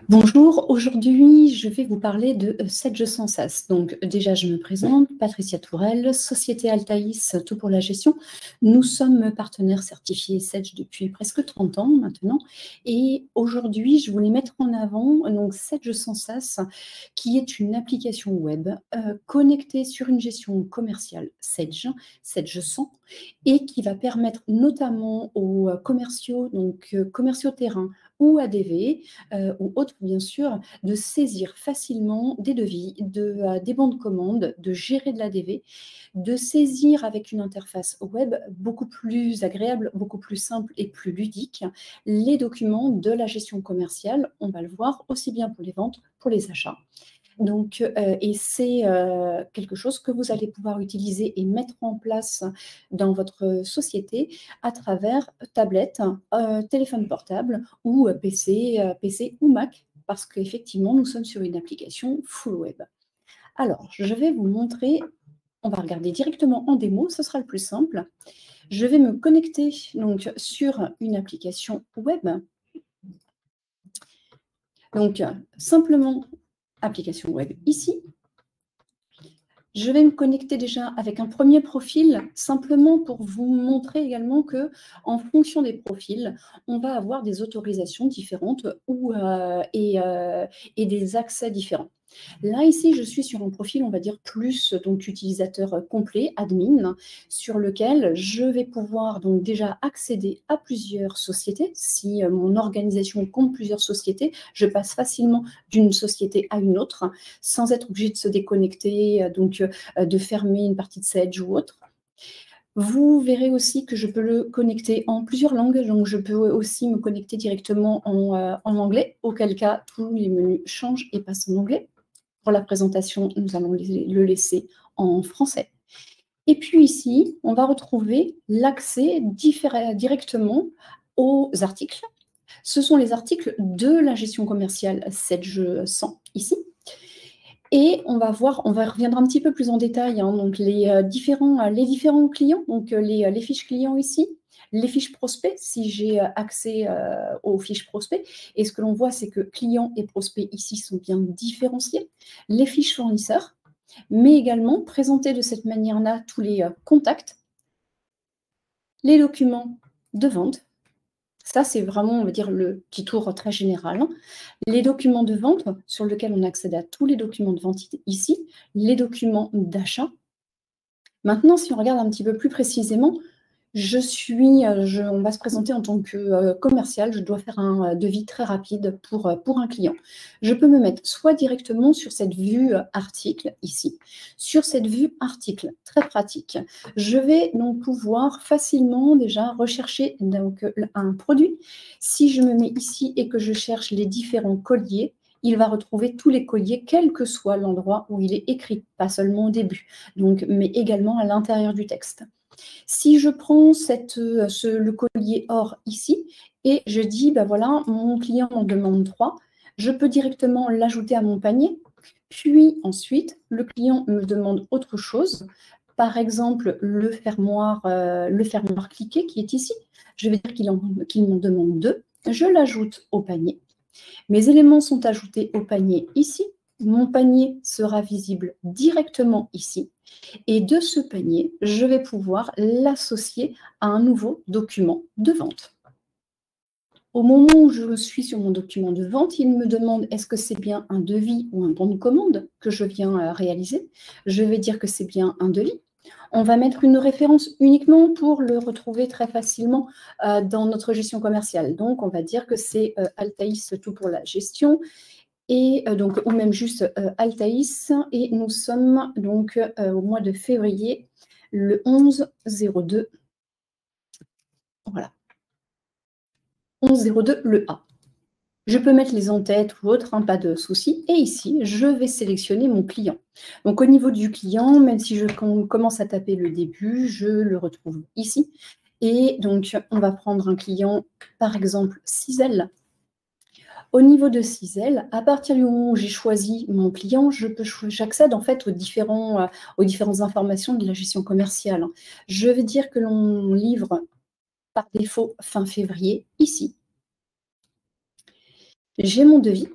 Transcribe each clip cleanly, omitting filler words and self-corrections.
Bonjour, aujourd'hui je vais vous parler de Sedge Sans Sas. Donc déjà je me présente, Patricia Tourelle, Société Altaïs, tout pour la gestion. Nous sommes partenaires certifiés Sedge depuis presque 30 ans maintenant. Et aujourd'hui je voulais mettre en avant donc Sedge Sans Sas, qui est une application web connectée sur une gestion commerciale Sedge, Sedge Sans, et qui va permettre notamment aux commerciaux, donc commerciaux terrain ou ADV, ou autres bien sûr, de saisir facilement des devis, des bons de commande, de gérer de l'ADV, de saisir avec une interface web beaucoup plus agréable, beaucoup plus simple et plus ludique les documents de la gestion commerciale. On va le voir aussi bien pour les ventes, pour les achats. Donc, et c'est quelque chose que vous allez pouvoir utiliser et mettre en place dans votre société à travers tablette, téléphone portable ou PC ou Mac, parce qu'effectivement, nous sommes sur une application full web. Alors, je vais vous montrer, on va regarder directement en démo, ce sera le plus simple. Je vais me connecter donc sur une application web. Donc, simplement, application web ici. Je vais me connecter déjà avec un premier profil, simplement pour vous montrer également que, en fonction des profils, on va avoir des autorisations différentes et des accès différents. Là, ici, je suis sur un profil, on va dire, plus donc utilisateur complet, admin, sur lequel je vais pouvoir donc déjà accéder à plusieurs sociétés. Si mon organisation compte plusieurs sociétés, je passe facilement d'une société à une autre, sans être obligé de se déconnecter, donc de fermer une partie de Sedge ou autre. Vous verrez aussi que je peux le connecter en plusieurs langues, donc je peux aussi me connecter directement en anglais, auquel cas tous les menus changent et passent en anglais. Pour la présentation, nous allons le laisser en français. Et puis ici, on va retrouver l'accès directement aux articles. Ce sont les articles de la gestion commerciale Sedge 100 ici. Et on va reviendra un petit peu plus en détail, hein, donc les différents clients, donc les fiches clients ici, les fiches prospects, si j'ai accès aux fiches prospects. Et ce que l'on voit, c'est que clients et prospects ici sont bien différenciés. Les fiches fournisseurs, mais également présenter de cette manière-là tous les contacts, les documents de vente. Ça, c'est vraiment, on va dire, le petit tour très général. Les documents de vente, sur lesquels on accède à tous les documents de vente ici, les documents d'achat. Maintenant, si on regarde un petit peu plus précisément, on va se présenter en tant que commercial, je dois faire un devis très rapide pour un client. Je peux me mettre soit directement sur cette vue article ici, sur cette vue article, très pratique. Je vais donc pouvoir facilement déjà rechercher donc, un produit. Si je me mets ici et que je cherche les différents colliers, il va retrouver tous les colliers, quel que soit l'endroit où il est écrit, pas seulement au début, donc, mais également à l'intérieur du texte. Si je prends le collier or ici et je dis, ben voilà, mon client en demande 3, je peux directement l'ajouter à mon panier. Puis ensuite, le client me demande autre chose, par exemple le fermoir cliqué qui est ici. Je vais dire qu'il m'en demande 2. Je l'ajoute au panier. Mes éléments sont ajoutés au panier ici. Mon panier sera visible directement ici. Et de ce panier, je vais pouvoir l'associer à un nouveau document de vente. Au moment où je suis sur mon document de vente, il me demande est-ce que c'est bien un devis ou un bon de commande que je viens réaliser. Je vais dire que c'est bien un devis. On va mettre une référence uniquement pour le retrouver très facilement dans notre gestion commerciale. Donc, on va dire que c'est Altaïs tout pour la gestion. Et donc, ou même juste Altaïs, et nous sommes donc au mois de février, le 11-02. Voilà. 11-02, le A. Je peux mettre les en-têtes ou autres, hein, pas de souci. Et ici, je vais sélectionner mon client. Donc, au niveau du client, même si je commence à taper le début, je le retrouve ici. Et donc, on va prendre un client, par exemple, Cizel. Au niveau de Cizel, à partir du moment où j'ai choisi mon client, j'accède en fait aux différentes informations de la gestion commerciale. Je vais dire que l'on livre par défaut fin février ici. J'ai mon devis.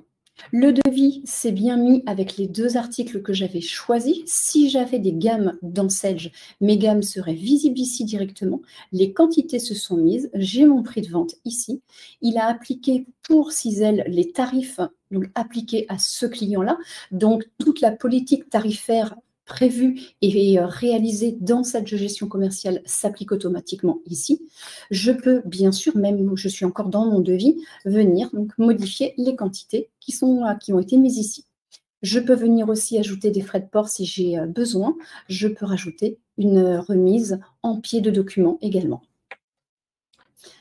Le devis s'est bien mis avec les 2 articles que j'avais choisis. Si j'avais des gammes dans Sage, mes gammes seraient visibles ici directement. Les quantités se sont mises. J'ai mon prix de vente ici. Il a appliqué pour Cizel les tarifs donc appliqués à ce client-là. Donc, toute la politique tarifaire prévue et réalisée dans cette gestion commerciale s'applique automatiquement ici. Je peux, bien sûr, même je suis encore dans mon devis, venir donc modifier les quantités qui ont été mises ici. Je peux venir aussi ajouter des frais de port si j'ai besoin. Je peux rajouter une remise en pied de document également.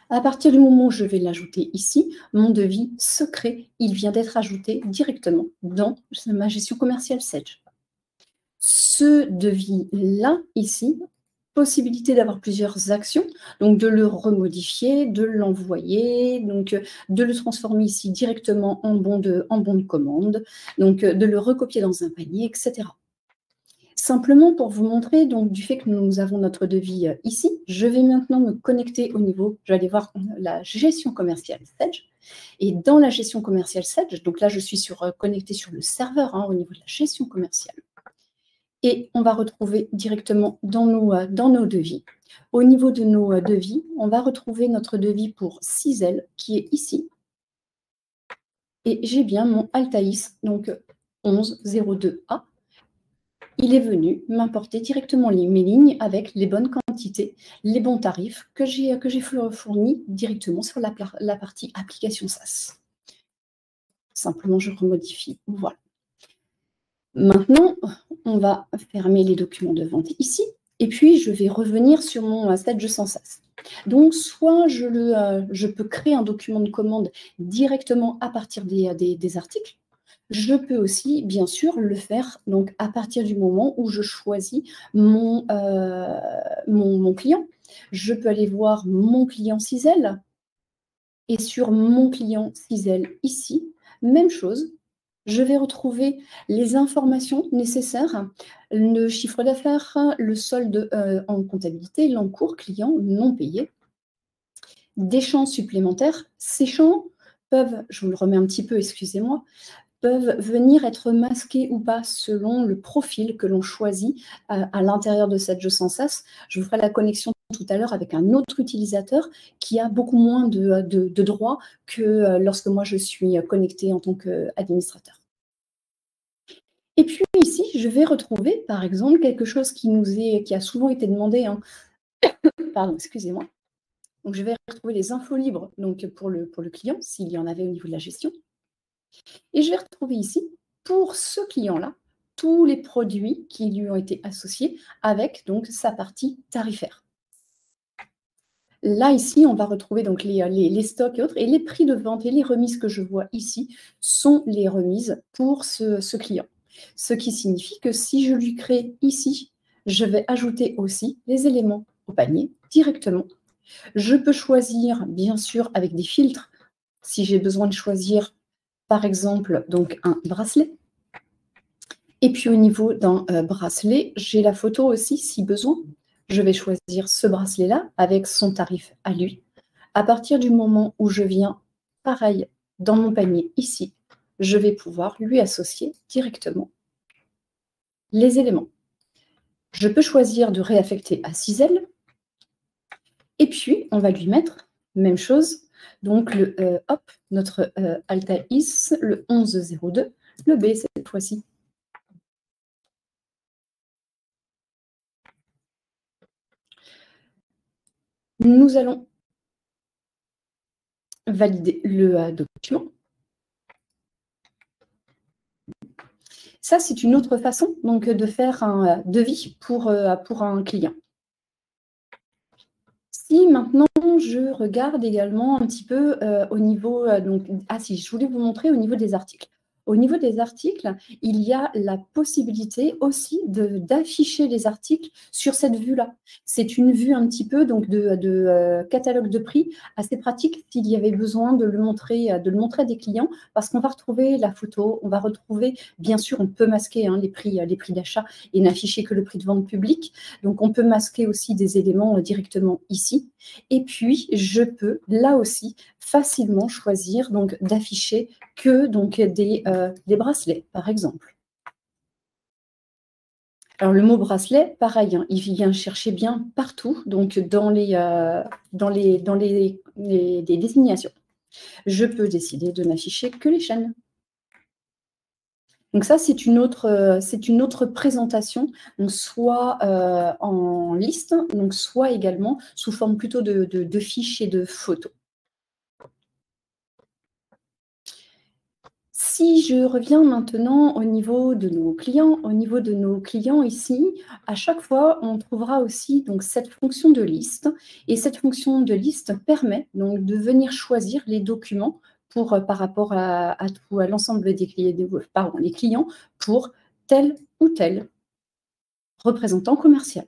À partir du moment où je vais l'ajouter ici, mon devis secret, il vient d'être ajouté directement dans ma gestion commerciale Sage. Ce devis-là, ici, possibilité d'avoir plusieurs actions, donc de le remodifier, de l'envoyer, donc de le transformer ici directement en bon de commande, donc de le recopier dans un panier, etc. Simplement pour vous montrer donc du fait que nous avons notre devis ici, je vais maintenant me connecter au niveau, je vais aller voir la gestion commerciale Sage. Et dans la gestion commerciale Sage, donc là je suis connectée sur le serveur au niveau de la gestion commerciale. Et on va retrouver directement dans nos devis. Au niveau de nos devis, on va retrouver notre devis pour Cizel qui est ici. Et j'ai bien mon Altaïs, donc 1102A. Il est venu m'importer directement mes lignes avec les bonnes quantités, les bons tarifs que j'ai fournis directement sur la partie application SaaS. Simplement, je remodifie. Voilà. Maintenant, on va fermer les documents de vente ici. Et puis, je vais revenir sur mon Sage sans SaaS. Donc, soit je peux créer un document de commande directement à partir des articles. Je peux aussi, bien sûr, le faire donc, à partir du moment où je choisis mon client. Je peux aller voir mon client Cizel. Et sur mon client Cizel ici, même chose. Je vais retrouver les informations nécessaires, le chiffre d'affaires, le solde en comptabilité, l'encours client non payé, des champs supplémentaires. Ces champs peuvent, je vous le remets un petit peu, excusez-moi, peuvent venir être masqués ou pas selon le profil que l'on choisit à l'intérieur de cette Sage sans SaaS. Je vous ferai la connexion tout à l'heure avec un autre utilisateur qui a beaucoup moins de droits que lorsque moi je suis connectée en tant qu'administrateur. Et puis ici, je vais retrouver par exemple quelque chose qui a souvent été demandé. Pardon, excusez-moi. Donc je vais retrouver les infos libres donc pour le client, s'il y en avait au niveau de la gestion. Et je vais retrouver ici, pour ce client-là, tous les produits qui lui ont été associés avec donc sa partie tarifaire. Là, ici, on va retrouver donc les stocks et autres, et les prix de vente et les remises que je vois ici sont les remises pour ce client. Ce qui signifie que si je lui crée ici, je vais ajouter aussi les éléments au panier directement. Je peux choisir, bien sûr, avec des filtres, si j'ai besoin de choisir, par exemple, donc un bracelet. Et puis au niveau d'un bracelet, j'ai la photo aussi, si besoin. Je vais choisir ce bracelet-là avec son tarif à lui. À partir du moment où je viens, pareil, dans mon panier ici, je vais pouvoir lui associer directement les éléments. Je peux choisir de réaffecter à Cizel. Et puis, on va lui mettre, même chose, donc notre Altaïs, le 1102, le B cette fois-ci. Nous allons valider le document. Ça, c'est une autre façon donc, de faire un devis pour un client. Si maintenant, je regarde également un petit peu au niveau… je voulais vous montrer au niveau des articles. Au niveau des articles, il y a la possibilité aussi d'afficher les articles sur cette vue-là. C'est une vue un petit peu donc, de catalogue de prix assez pratique s'il y avait besoin de le montrer à des clients parce qu'on va retrouver la photo, on va retrouver, bien sûr, on peut masquer les prix d'achat et n'afficher que le prix de vente public. Donc, on peut masquer aussi des éléments directement ici. Et puis, je peux, là aussi, facilement choisir donc d'afficher que donc, des des bracelets, par exemple. Alors, le mot bracelet, pareil, hein, il vient chercher bien partout, donc dans les désignations. Je peux décider de n'afficher que les chaînes. Donc ça, c'est une autre présentation, donc soit en liste, donc soit également sous forme plutôt de fiches et de photos. Si je reviens maintenant au niveau de nos clients ici, à chaque fois, on trouvera aussi donc cette fonction de liste. Et cette fonction de liste permet donc de venir choisir les documents pour, par rapport à l'ensemble des les clients pour tel ou tel représentant commercial.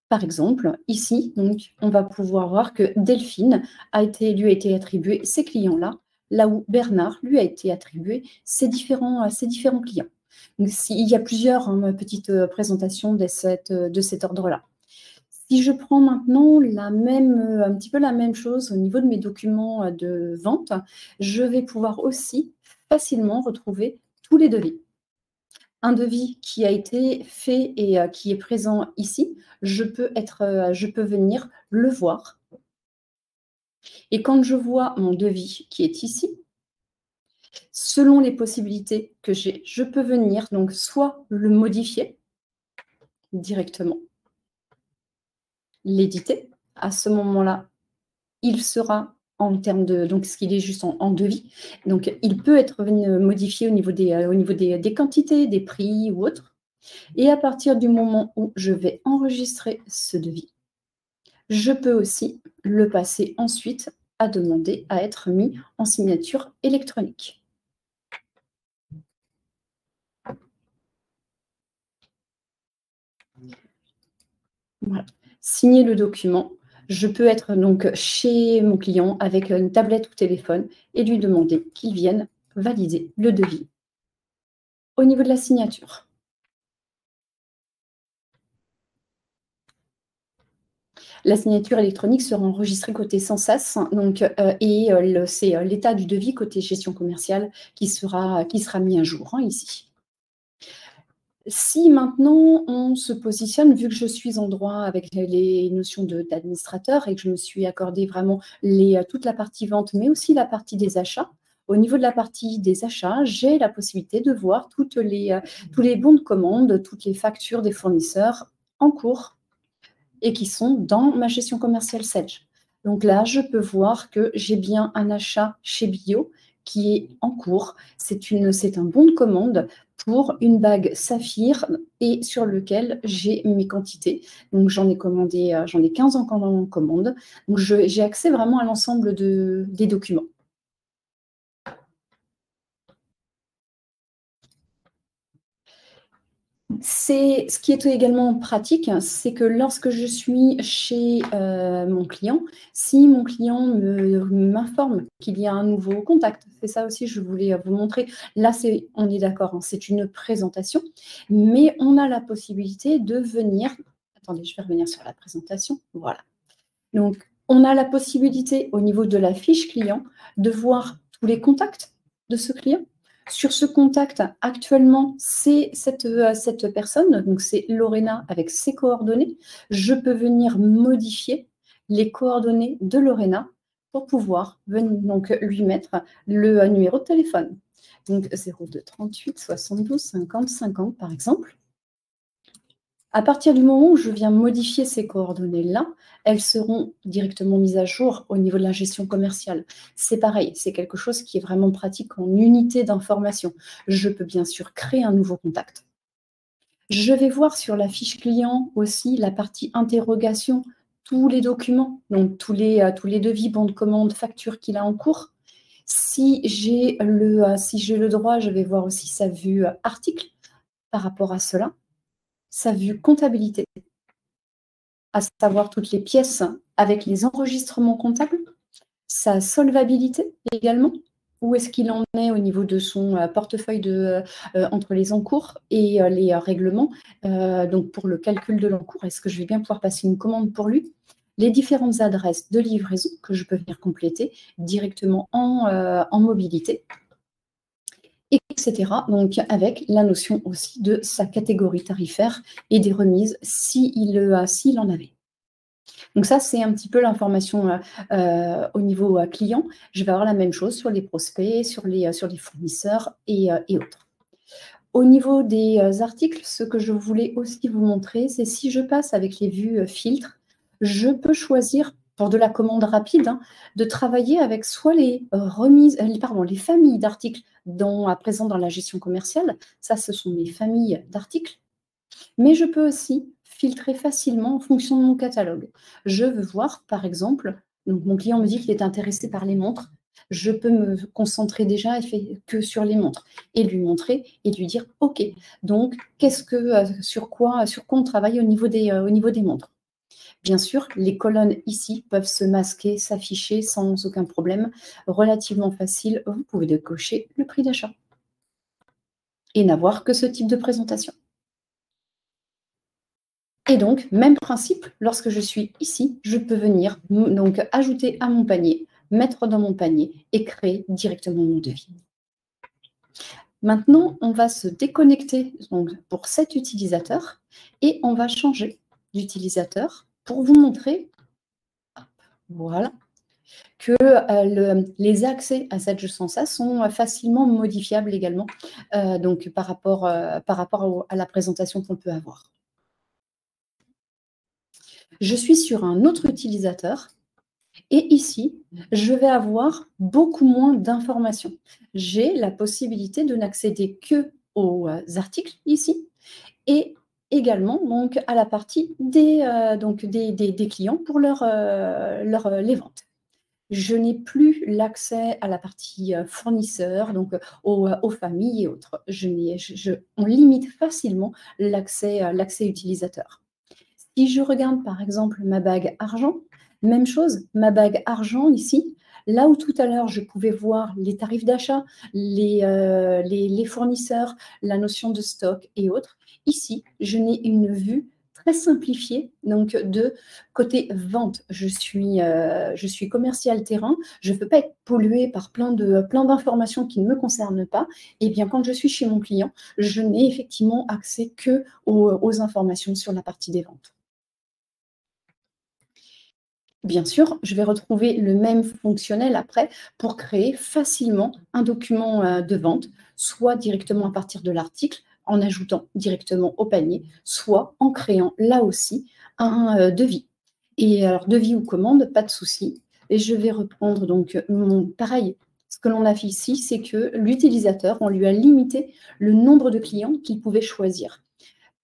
Par exemple, ici, donc, on va pouvoir voir que Delphine lui a été attribué ces clients-là, là où Bernard lui a été attribué ces différents clients. Donc, il y a plusieurs petites présentations de cet ordre-là. Si je prends maintenant un petit peu la même chose au niveau de mes documents de vente, je vais pouvoir aussi facilement retrouver tous les devis. Un devis qui a été fait et qui est présent ici, je peux venir le voir. Et quand je vois mon devis qui est ici, selon les possibilités que j'ai, je peux venir donc soit le modifier directement, l'éditer. À ce moment-là, il sera en termes de, donc ce qu'il est juste en devis. Donc, il peut être modifié au niveau des quantités, des prix ou autres. Et à partir du moment où je vais enregistrer ce devis, je peux aussi le passer ensuite à demander à être mis en signature électronique. Voilà. Signer le document, je peux être donc chez mon client avec une tablette ou téléphone et lui demander qu'il vienne valider le devis au niveau de la signature. La signature électronique sera enregistrée côté Sensas, donc, c'est l'état du devis côté gestion commerciale qui sera mis à jour ici. Si maintenant on se positionne, vu que je suis en droit avec les notions d'administrateur et que je me suis accordé vraiment toute la partie vente, mais aussi la partie des achats, au niveau de la partie des achats, j'ai la possibilité de voir tous les bons de commande, toutes les factures des fournisseurs en cours et qui sont dans ma gestion commerciale Sage. Donc là, je peux voir que j'ai bien un achat chez Bio qui est en cours. C'est un bon de commande pour une bague saphir et sur lequel j'ai mes quantités. Donc j'en ai 15 en commande. Donc j'ai accès vraiment à l'ensemble des documents. Ce qui est également pratique, c'est que lorsque je suis chez mon client, si mon client m'informe qu'il y a un nouveau contact, c'est ça aussi je voulais vous montrer. Là, on est d'accord, hein, c'est une présentation, mais on a la possibilité de venir... Attendez, je vais revenir sur la présentation. Voilà. Donc, on a la possibilité au niveau de la fiche client de voir tous les contacts de ce client. Sur ce contact, actuellement, c'est cette personne, donc c'est Lorena avec ses coordonnées. Je peux venir modifier les coordonnées de Lorena pour pouvoir donc, lui mettre le numéro de téléphone. Donc 02 38 72 50 50 par exemple. À partir du moment où je viens modifier ces coordonnées-là, elles seront directement mises à jour au niveau de la gestion commerciale. C'est pareil, c'est quelque chose qui est vraiment pratique en unité d'information. Je peux bien sûr créer un nouveau contact. Je vais voir sur la fiche client aussi la partie interrogation, tous les documents, donc tous les devis, bons de commande, factures qu'il a en cours. Si j'ai le droit, je vais voir aussi sa vue article par rapport à cela. Sa vue comptabilité, à savoir toutes les pièces avec les enregistrements comptables, sa solvabilité également, où est-ce qu'il en est au niveau de son portefeuille entre les encours et les règlements, donc pour le calcul de l'encours, est-ce que je vais bien pouvoir passer une commande pour lui, les différentes adresses de livraison que je peux venir compléter directement en mobilité. etc. Donc, avec la notion aussi de sa catégorie tarifaire et des remises s'il en avait. Donc ça, c'est un petit peu l'information au niveau client. Je vais avoir la même chose sur les prospects, sur les fournisseurs et autres. Au niveau des articles, ce que je voulais aussi vous montrer, c'est si je passe avec les vues filtres, je peux choisir, pour de la commande rapide, de travailler avec soit les familles d'articles présents dans la gestion commerciale. Ça, ce sont mes familles d'articles. Mais je peux aussi filtrer facilement en fonction de mon catalogue. Je veux voir, par exemple, donc mon client me dit qu'il est intéressé par les montres. Je peux me concentrer déjà que sur les montres et lui montrer et lui dire « Ok, donc sur quoi on travaille au niveau des montres ?» Bien sûr, les colonnes ici peuvent se masquer, s'afficher sans aucun problème. Relativement facile, vous pouvez décocher le prix d'achat et n'avoir que ce type de présentation. Et donc, même principe, lorsque je suis ici, je peux venir donc ajouter à mon panier, mettre dans mon panier et créer directement mon devis. Maintenant, on va se déconnecter donc, pour cet utilisateur et on va changer d'utilisateur pour vous montrer voilà, que les accès à cette Jocensa sont facilement modifiables également donc par rapport à la présentation qu'on peut avoir. Je suis sur un autre utilisateur et ici, je vais avoir beaucoup moins d'informations. J'ai la possibilité de n'accéder que aux articles ici et également donc, à la partie des clients pour les ventes. Je n'ai plus l'accès à la partie fournisseur, donc aux familles et autres. On limite facilement l'accès utilisateur. Si je regarde par exemple ma bague argent, même chose, ma bague argent ici, là où tout à l'heure je pouvais voir les tarifs d'achat, les fournisseurs, la notion de stock et autres, ici je n'ai une vue très simplifiée donc de côté vente. Je suis commercial terrain, je ne peux pas être polluée par plein d'informations qui ne me concernent pas. Et bien quand je suis chez mon client, je n'ai effectivement accès que aux informations sur la partie des ventes. Bien sûr, je vais retrouver le même fonctionnel après pour créer facilement un document de vente, soit directement à partir de l'article, en ajoutant directement au panier, soit en créant là aussi un devis. Et alors, devis ou commande, pas de souci. Et je vais reprendre donc pareil. Ce que l'on a fait ici, c'est que l'utilisateur, on lui a limité le nombre de clients qu'il pouvait choisir.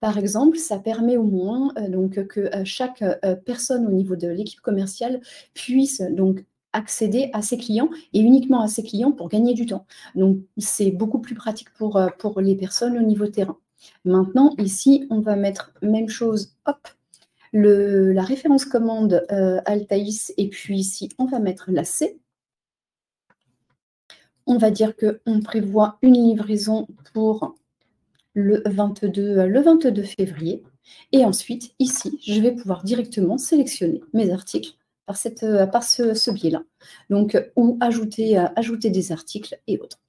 Par exemple, ça permet au moins donc, que chaque personne au niveau de l'équipe commerciale puisse donc accéder à ses clients et uniquement à ses clients pour gagner du temps. Donc, c'est beaucoup plus pratique pour les personnes au niveau terrain. Maintenant, ici, on va mettre même chose, hop, la référence commande Altaïs et puis ici, on va mettre la C. On va dire qu'on prévoit une livraison pour le 22 février. Et ensuite, ici, je vais pouvoir directement sélectionner mes articles par ce biais-là. Donc, ou ajouter des articles et autres.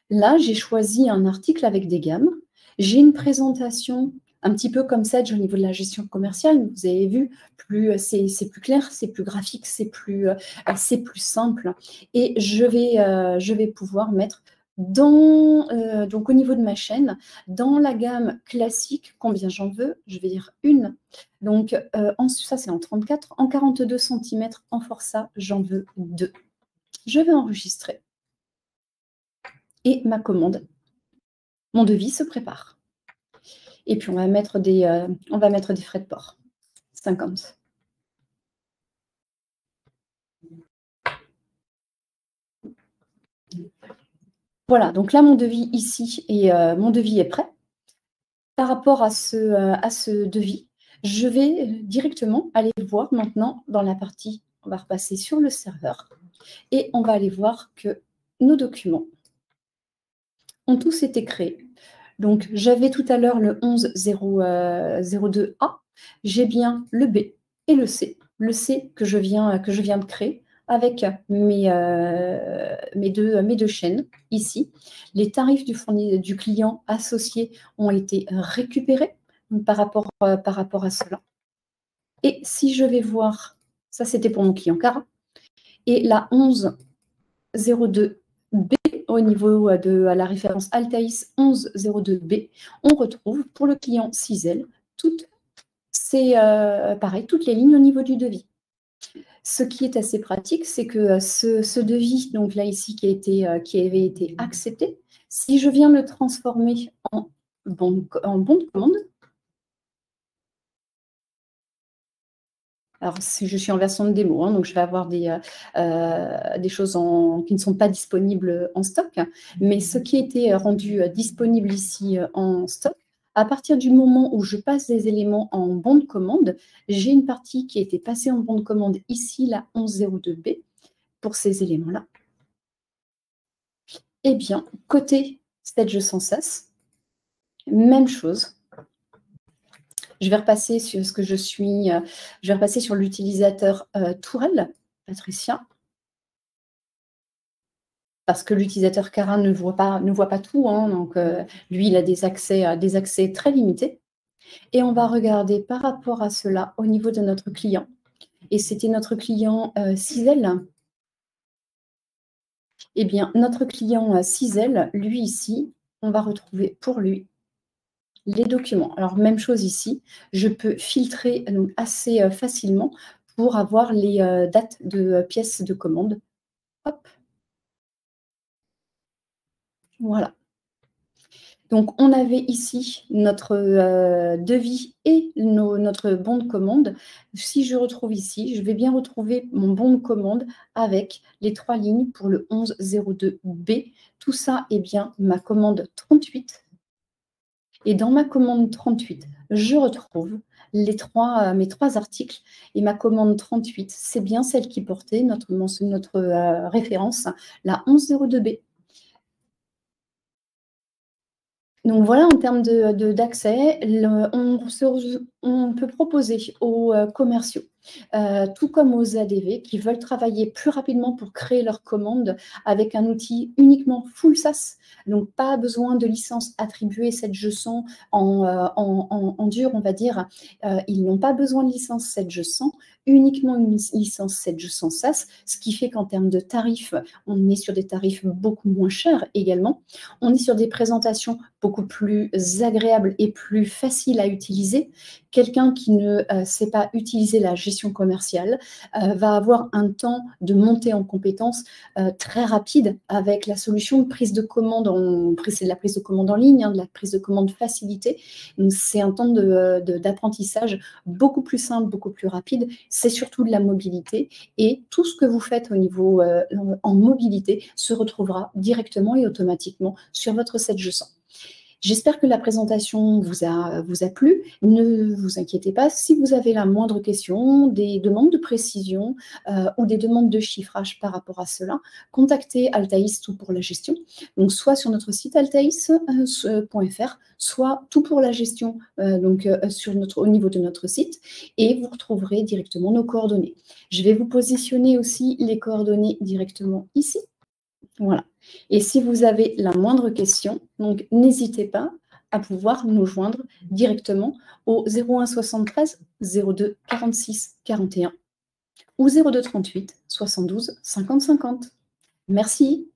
Là, j'ai choisi un article avec des gammes. J'ai une présentation un petit peu comme Sage au niveau de la gestion commerciale. Vous avez vu, c'est plus clair, c'est plus graphique, c'est plus simple. Et je vais pouvoir mettre donc au niveau de ma chaîne, dans la gamme classique, combien j'en veux, je vais dire une. Donc ça c'est en 34, en 42 cm en forçat, j'en veux 2. Je vais enregistrer. Et ma commande, mon devis se prépare. Et puis on va mettre des frais de port, 50. Voilà, donc là, mon devis ici, mon devis est prêt. Par rapport à ce devis, je vais directement aller voir maintenant dans la partie, on va repasser sur le serveur, et on va aller voir que nos documents ont tous été créés. Donc, j'avais tout à l'heure le 11.0.02A, j'ai bien le B et le C. Le C que je viens de créer avec mes deux chaînes ici. Les tarifs du client associé ont été récupérés par rapport à cela. Et si je vais voir, ça c'était pour mon client Cara, et la 1102B au niveau de la référence Altaïs 1102B, on retrouve pour le client Cizel toutes les lignes au niveau du devis. Ce qui est assez pratique, c'est que ce devis, donc là ici, qui avait été accepté, si je viens le transformer en bon de commande, alors si je suis en version de démo, hein, donc je vais avoir des choses qui ne sont pas disponibles en stock, mais ce qui était rendu disponible ici en stock, à partir du moment où je passe des éléments en bon de commande, j'ai une partie qui a été passée en bon de commande ici, la 1102B, pour ces éléments-là. Eh bien, côté Stage sans cesse, même chose. Je vais repasser sur ce que je suis. Je vais repasser sur l'utilisateur Tourelle, Patricia, parce que l'utilisateur Cara ne voit pas tout, hein, donc lui, il a des accès très limités. Et on va regarder par rapport à cela au niveau de notre client. Et c'était notre client Cizel. Eh bien, notre client Cizel, lui ici, on va retrouver pour lui les documents. Alors, même chose ici, je peux filtrer donc, assez facilement pour avoir les dates de pièces de commande. Hop. Voilà. Donc, on avait ici notre devis et notre bon de commande. Si je retrouve ici, je vais bien retrouver mon bon de commande avec les 3 lignes pour le 1102B. Tout ça est bien ma commande 38. Et dans ma commande 38, je retrouve mes 3 articles. Et ma commande 38, c'est bien celle qui portait notre référence, la 1102B. Donc voilà, en termes d'accès, on peut proposer aux commerciaux, tout comme aux ADV, qui veulent travailler plus rapidement pour créer leurs commandes avec un outil uniquement full SaaS. Donc pas besoin de licence attribuée, cette je sens en dur, on va dire. Ils n'ont pas besoin de licence 7 je sens, uniquement une licence 7 je sens SaaS, ce qui fait qu'en termes de tarifs, on est sur des tarifs beaucoup moins chers également. On est sur des présentations beaucoup plus agréables et plus faciles à utiliser. Quelqu'un qui ne sait pas utiliser la gestion commerciale va avoir un temps de montée en compétences très rapide avec la solution de prise de commande, c'est de la prise de commande en ligne, hein, de la prise de commande facilitée. Donc c'est un temps d'apprentissage beaucoup plus simple, beaucoup plus rapide. C'est surtout de la mobilité et tout ce que vous faites au niveau en mobilité se retrouvera directement et automatiquement sur votre 7 je sens. J'espère que la présentation vous a plu. Ne vous inquiétez pas, si vous avez la moindre question, des demandes de précision ou des demandes de chiffrage par rapport à cela, contactez Altaïs Tout pour la gestion. Donc soit sur notre site altaïs.fr, soit Tout pour la gestion au niveau de notre site, et vous retrouverez directement nos coordonnées. Je vais vous positionner aussi les coordonnées directement ici. Voilà. Et si vous avez la moindre question, donc n'hésitez pas à pouvoir nous joindre directement au 01 73 02 46 41 ou 02 38 72 50 50. Merci.